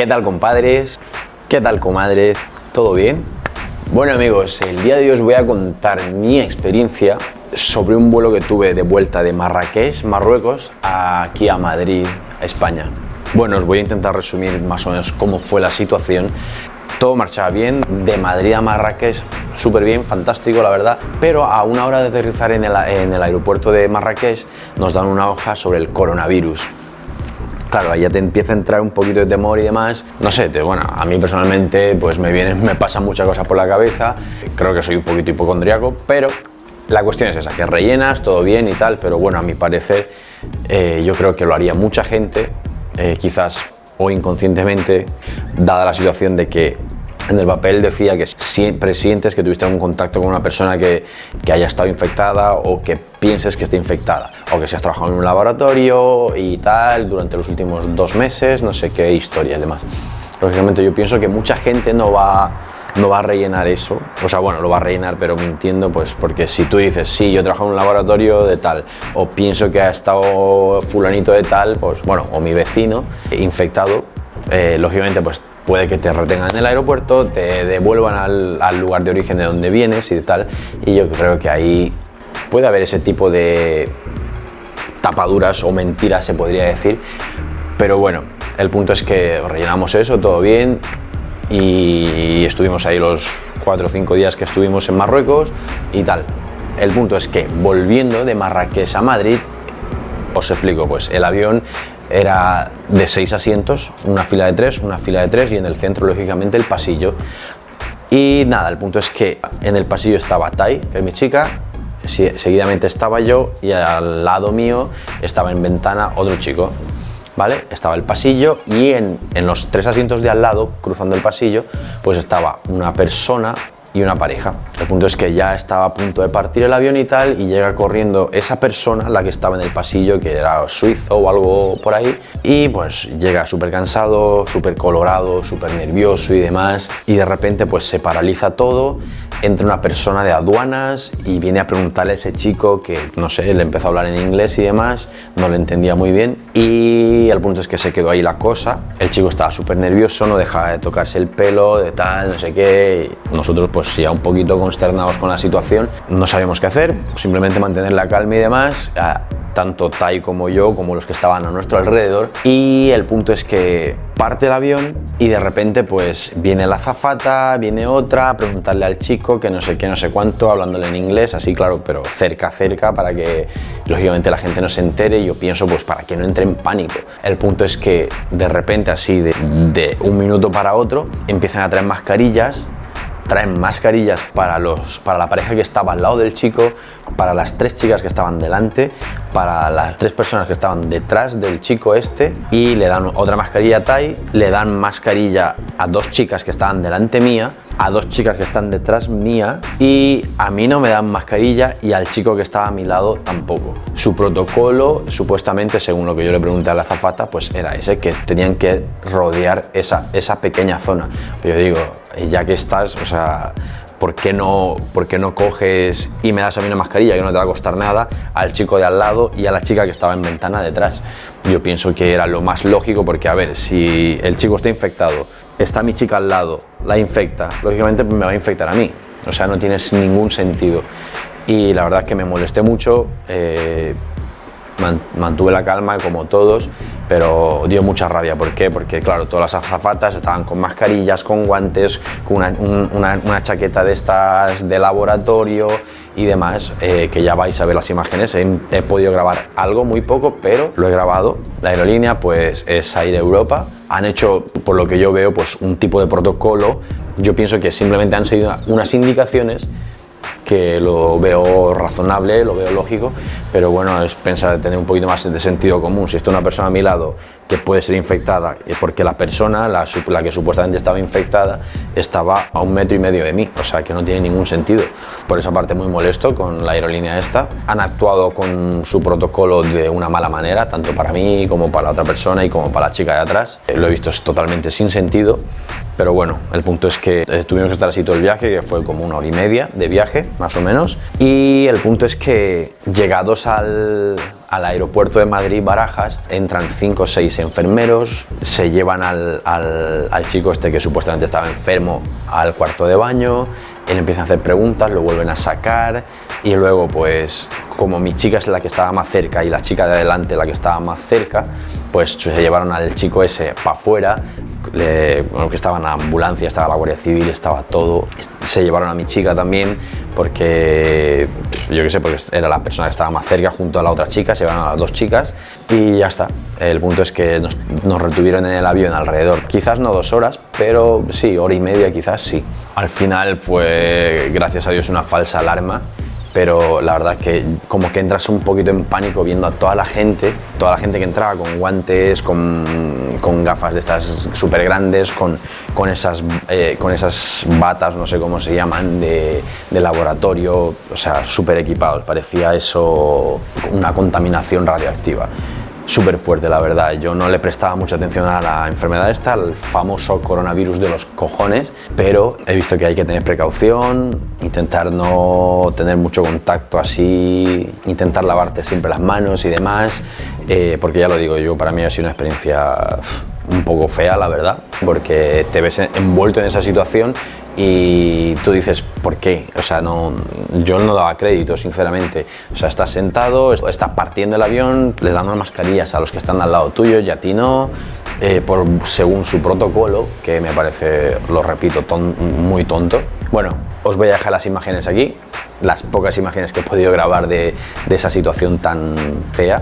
¿Qué tal, compadres? ¿Qué tal, comadres? ¿Todo bien? Bueno, amigos, el día de hoy os voy a contar mi experiencia sobre un vuelo que tuve de vuelta de Marrakech, Marruecos, aquí a Madrid, a España. Bueno, os voy a intentar resumir más o menos cómo fue la situación. Todo marchaba bien, de Madrid a Marrakech súper bien, fantástico la verdad, pero a una hora de aterrizar en el aeropuerto de Marrakech nos dan una hoja sobre el coronavirus. Claro, ahí ya te empieza a entrar un poquito de temor y demás. No sé, bueno, a mí personalmente pues me pasan muchas cosas por la cabeza. Creo que soy un poquito hipocondriaco, pero la cuestión es esa, que rellenas, todo bien y tal, pero bueno, a mi parecer yo creo que lo haría mucha gente, quizás o inconscientemente, dada la situación de que en el papel decía que siempre sientes que tuviste un contacto con una persona que haya estado infectada o que pienses que esté infectada, o que si has trabajado en un laboratorio y tal durante los últimos 2 meses, no sé qué historia y demás. Lógicamente yo pienso que mucha gente no va a rellenar eso, o sea, bueno, lo va a rellenar pero mintiendo, pues porque si tú dices, sí, yo trabajo en un laboratorio de tal, o pienso que ha estado fulanito de tal, pues bueno, o mi vecino infectado, lógicamente pues puede que te retengan en el aeropuerto, te devuelvan al lugar de origen de donde vienes y tal, y yo creo que ahí puede haber ese tipo de tapaduras o mentiras, se podría decir, pero bueno, el punto es que rellenamos eso, todo bien, y estuvimos ahí los 4 o 5 días que estuvimos en Marruecos y tal. El punto es que volviendo de Marrakech a Madrid, os explico, pues el avión era de 6 asientos, una fila de 3 y en el centro lógicamente el pasillo. Y nada, el punto es que en el pasillo estaba Tai, que es mi chica, seguidamente estaba yo y al lado mío estaba en ventana otro chico, ¿vale? Estaba el pasillo y en los 3 asientos de al lado, cruzando el pasillo, pues estaba una persona y una pareja. El punto es que ya estaba a punto de partir el avión y tal, y llega corriendo esa persona, la que estaba en el pasillo, que era suizo o algo por ahí, y pues llega súper cansado, súper colorado, súper nervioso y demás, y de repente pues se paraliza todo. Entra una persona de aduanas y viene a preguntarle a ese chico que, no sé, le empezó a hablar en inglés y demás, no le entendía muy bien, y el punto es que se quedó ahí la cosa. El chico estaba súper nervioso, no dejaba de tocarse el pelo, de tal, no sé qué. Nosotros pues ya un poquito consternados con la situación, no sabíamos qué hacer, simplemente mantener la calma y demás, tanto Tai como yo, como los que estaban a nuestro alrededor, y el punto es que parte el avión y de repente pues viene la azafata, viene otra a preguntarle al chico que no sé qué, no sé cuánto, hablándole en inglés, así claro, pero cerca, para que lógicamente la gente no se entere, y yo pienso pues para que no entre en pánico. El punto es que de repente así de un minuto para otro empiezan a traen mascarillas para la pareja que estaba al lado del chico, para las 3 chicas que estaban delante, para las 3 personas que estaban detrás del chico este, y le dan otra mascarilla a Tai, le dan mascarilla a 2 chicas que estaban delante mía, a 2 chicas que están detrás mía, y a mí no me dan mascarilla y al chico que estaba a mi lado tampoco. Su protocolo, supuestamente, según lo que yo le pregunté a la azafata, pues era ese, que tenían que rodear esa pequeña zona. Pero yo digo, ya que estás, o sea, ¿por qué no coges y me das a mí una mascarilla que no te va a costar nada, al chico de al lado y a la chica que estaba en ventana detrás? Yo pienso que era lo más lógico, porque a ver, si el chico está infectado, está mi chica al lado, la infecta, lógicamente me va a infectar a mí, o sea, no tiene ningún sentido. Y la verdad es que me molesté mucho, mantuve la calma como todos, pero dio mucha rabia. ¿Por qué? Porque claro, todas las azafatas estaban con mascarillas, con guantes, con una chaqueta de estas de laboratorio y demás, que ya vais a ver las imágenes. He podido grabar algo, muy poco, pero lo he grabado. La aerolínea pues es Air Europa. Han hecho, por lo que yo veo, pues un tipo de protocolo. Yo pienso que simplemente han seguido unas indicaciones que lo veo razonable, lo veo lógico, pero bueno, es pensar tener un poquito más de sentido común. Si está una persona a mi lado que puede ser infectada, porque la persona, la que supuestamente estaba infectada, estaba a 1,5 metros de mí, o sea que no tiene ningún sentido. Por esa parte muy molesto con la aerolínea esta. Han actuado con su protocolo de una mala manera, tanto para mí como para la otra persona y como para la chica de atrás. Lo he visto totalmente sin sentido, pero bueno, el punto es que tuvimos que estar así todo el viaje, que fue como 1 hora y media de viaje, más o menos, y el punto es que llegados al al aeropuerto de Madrid-Barajas, entran 5 o 6 enfermeros, se llevan al chico este que supuestamente estaba enfermo al cuarto de baño, él empieza a hacer preguntas, lo vuelven a sacar y luego pues como mi chica es la que estaba más cerca y la chica de adelante la que estaba más cerca, pues se llevaron al chico ese para afuera, que estaba en la ambulancia, estaba la Guardia Civil, estaba todo. Se llevaron a mi chica también porque, yo qué sé, porque era la persona que estaba más cerca junto a la otra chica, se llevaron a las 2 chicas y ya está. El punto es que nos retuvieron en el avión alrededor, quizás no 2 horas, pero sí, hora y media quizás sí. Al final fue, gracias a Dios, una falsa alarma. Pero la verdad es que como que entras un poquito en pánico viendo a toda la gente que entraba con guantes, con gafas de estas súper grandes, con esas batas, no sé cómo se llaman, de laboratorio, o sea, súper equipados, parecía eso una contaminación radioactiva. Súper fuerte, la verdad. Yo no le prestaba mucha atención a la enfermedad esta, al famoso coronavirus de los cojones, pero he visto que hay que tener precaución, intentar no tener mucho contacto así, intentar lavarte siempre las manos y demás, porque ya lo digo yo, para mí ha sido una experiencia un poco fea, la verdad, porque te ves envuelto en esa situación y tú dices, ¿por qué? O sea, yo no daba crédito, sinceramente. O sea, estás sentado, estás partiendo el avión, le dan las mascarillas a los que están al lado tuyo y a ti no, según su protocolo, que me parece, lo repito, muy tonto. Bueno, os voy a dejar las imágenes aquí, las pocas imágenes que he podido grabar de esa situación tan fea.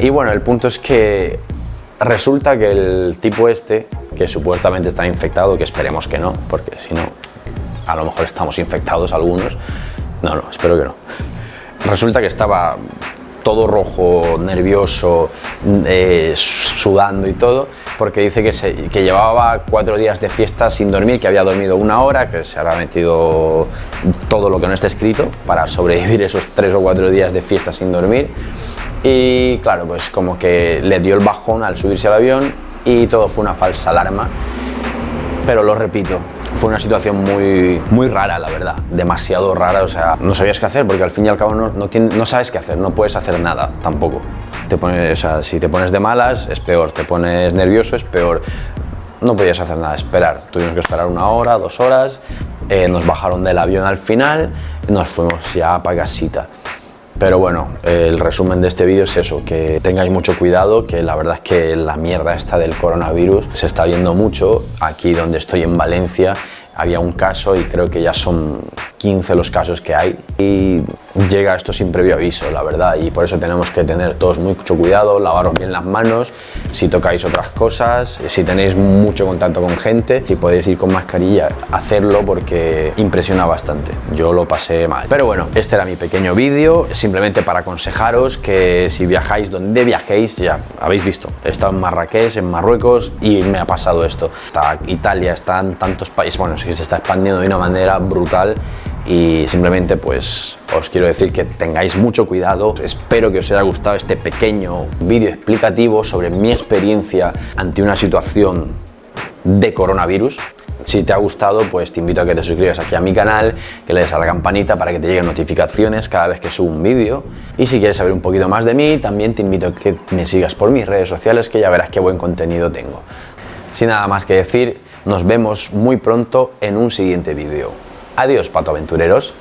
Y bueno, el punto es que resulta que el tipo este, que supuestamente está infectado, que esperemos que no, porque si no, a lo mejor estamos infectados algunos. No, espero que no. Resulta que estaba todo rojo, nervioso, sudando y todo, porque dice que llevaba 4 días de fiesta sin dormir, que había dormido 1 hora, que se habrá metido todo lo que no está escrito para sobrevivir esos 3 o 4 días de fiesta sin dormir. Y claro, pues como que le dio el bajón al subirse al avión y todo fue una falsa alarma. Pero lo repito, fue una situación muy rara, la verdad, demasiado rara. O sea, no sabías qué hacer porque al fin y al cabo no sabes qué hacer, no puedes hacer nada tampoco. O sea, si te pones de malas es peor, te pones nervioso es peor. No podías hacer nada, esperar. Tuvimos que esperar 1 hora, 2 horas, nos bajaron del avión al final, nos fuimos ya para casita. Pero bueno, el resumen de este vídeo es eso, que tengáis mucho cuidado, que la verdad es que la mierda esta del coronavirus se está viendo mucho. Aquí donde estoy en Valencia había un caso y creo que ya son 15 los casos que hay y llega esto sin previo aviso, la verdad, y por eso tenemos que tener todos mucho cuidado, lavaros bien las manos, si tocáis otras cosas, si tenéis mucho contacto con gente, si podéis ir con mascarilla, hacerlo porque impresiona bastante, yo lo pasé mal. Pero bueno, este era mi pequeño vídeo, simplemente para aconsejaros que si viajáis donde viajéis, ya habéis visto, he estado en Marrakech, en Marruecos y me ha pasado esto. Está Italia, están tantos países, bueno, sí que se está expandiendo de una manera brutal. Y simplemente pues os quiero decir que tengáis mucho cuidado. Espero que os haya gustado este pequeño vídeo explicativo sobre mi experiencia ante una situación de coronavirus. Si te ha gustado, pues te invito a que te suscribas aquí a mi canal, que le des a la campanita para que te lleguen notificaciones cada vez que subo un vídeo. Y si quieres saber un poquito más de mí, también te invito a que me sigas por mis redes sociales, que ya verás qué buen contenido tengo. Sin nada más que decir, nos vemos muy pronto en un siguiente vídeo. Adiós, patoaventureros.